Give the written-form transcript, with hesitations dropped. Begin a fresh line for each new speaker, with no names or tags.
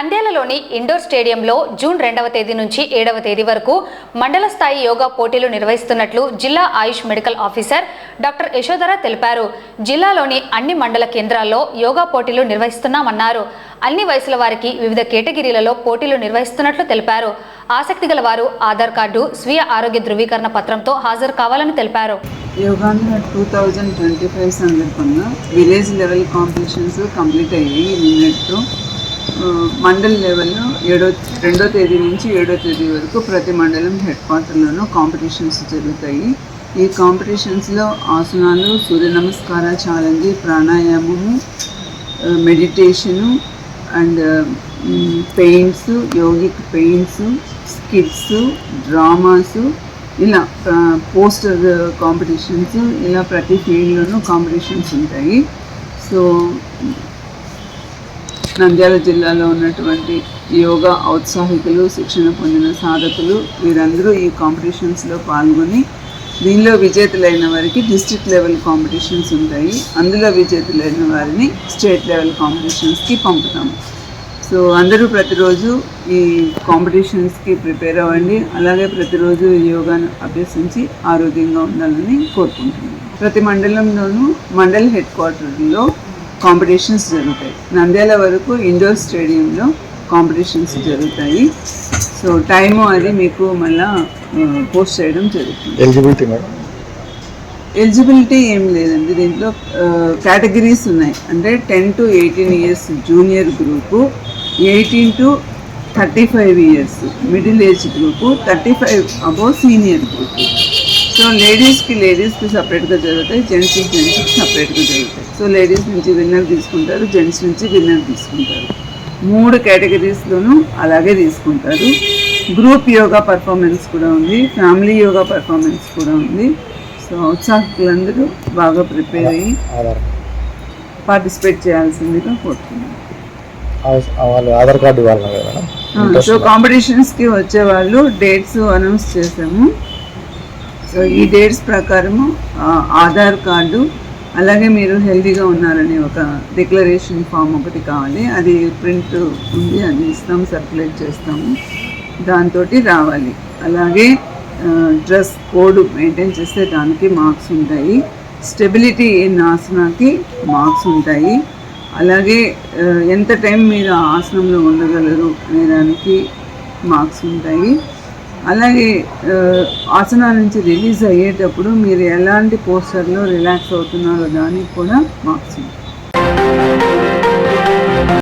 నంద్యాలలోని indoor స్టేడియంలో June 2వ తేదీ నుంచి 7వ తేదీ వరకు మండల స్థాయి యోగా పోటీలు నిర్వహిస్తున్నట్లు జిల్లా ఆయుష్ మెడికల్ ఆఫీసర్ డాక్టర్ యశోధర తెలిపారు. జిల్లాలోని అన్ని మండల కేంద్రాల్లో యోగా పోటీలు నిర్వహిస్తున్నామన్నారు. అన్ని వయసుల వారికి వివిధ కేటగిరీలలో పోటీలు నిర్వహిస్తున్నట్లు తెలిపారు. ఆసక్తి గల వారు ఆధార్ కార్డు, స్వీయ ఆరోగ్య ధృవీకరణ పత్రంతో హాజరు కావాలని తెలిపారు.
యోగాలో 2025 సందర్భంగా విలేజ్ లెవెల్ కాంపిటీషన్స్ కంప్లీట్ అయ్యాయి. నిన్నటితో మండల్ లెవెల్లో 2వ తేదీ నుంచి 7వ తేదీ వరకు ప్రతి మండలం హెడ్ క్వార్టర్లోనూ కాంపిటీషన్స్ జరుగుతాయి. ఈ కాంపిటీషన్స్లో ఆసనాలు, సూర్య నమస్కార ఛాలెంజ్, ప్రాణాయామము, meditation and paints, yogic paints, skits, dramas, ఇలా పోస్టర్ కాంపిటీషన్స్, ఇలా ప్రతి ఫీల్డ్లోనూ కాంపిటీషన్స్ ఉంటాయి. సో నంద్యాల జిల్లాలో ఉన్నటువంటి యోగా ఔత్సాహికులు, శిక్షణ పొందిన సాధకులు వీరందరూ ఈ కాంపిటీషన్స్లో పాల్గొని దీనిలో విజేతలైన వారికి డిస్ట్రిక్ట్ లెవెల్ కాంపిటీషన్స్ ఉంటాయి. అందులో విజేతలైన వారిని స్టేట్ లెవెల్ కాంపిటీషన్స్కి పంపుతాము. సో అందరూ ప్రతిరోజు ఈ కాంపిటీషన్స్కి ప్రిపేర్ అవ్వండి. అలాగే ప్రతిరోజు యోగాను అభ్యసించి ఆరోగ్యంగా ఉండాలని కోరుకుంటున్నాను. ప్రతి మండలంలోనూ మండల్ హెడ్ క్వార్టర్లో కాంపిటీషన్స్ జరుగుతాయి. నంద్యాల వరకు ఇండోర్ స్టేడియంలో కాంపిటీషన్స్ జరుగుతాయి. సో టైము అది మీకు మళ్ళా పోస్ట్ చేయడం జరుగుతుంది. ఎలిజిబిలిటీ ఏం లేదండి. దీంట్లో కేటగిరీస్ ఉన్నాయి. అంటే 10 to 18 years junior group, 18 to 35 years middle age group, 35 above senior group. So లేడీస్కి సపరేట్గా జరుగుతాయి, జెంట్స్కి సపరేట్గా జరుగుతాయి. సో లేడీస్ నుంచి విన్నర్ తీసుకుంటారు, జెంట్స్ నుంచి విన్నర్ తీసుకుంటారు. 3 కేటగిరీస్లోనూ అలాగే తీసుకుంటారు. గ్రూప్ యోగా పర్ఫార్మెన్స్ కూడా ఉంది, ఫ్యామిలీ యోగా పర్ఫార్మెన్స్ కూడా ఉంది. సో ఉత్సాహకులందరూ బాగా ప్రిపేర్ అయ్యి పార్టిసిపేట్ చేయాల్సిందిగా కోరుతున్నాను.
ఆధార్ కార్డు ఇవ్వాలి.
సో కాంపిటీషన్స్కి వచ్చే వాళ్ళు డేట్స్ అనౌన్స్ చేసాము. సో ఈ డేట్స్ ప్రకారము ఆధార్ కార్డు, అలాగే మీరు హెల్తీగా ఉన్నారని ఒక డిక్లరేషన్ ఫామ్ ఒకటి కావాలి. అది ప్రింట్ ఉంది, అది ఇస్తాము, సర్క్యులేట్ చేస్తాము, దాంతో రావాలి. అలాగే డ్రెస్ కోడ్ మెయింటైన్ చేస్తే దానికి మార్క్స్ ఉంటాయి. స్టెబిలిటీ ఇన్ ఆసనాకి మార్క్స్ ఉంటాయి. అలాగే ఎంత టైం మీరు ఆసనంలో ఉండగలరు అనే దానికి మార్క్స్ ఉంటాయి. అలాగే ఆసనాల నుంచి రిలీజ్ అయ్యేటప్పుడు మీరు ఎలాంటి పోస్చర్లో రిలాక్స్ అవుతున్నారో దానికి కూడా మార్క్స్ ఉంటాయి.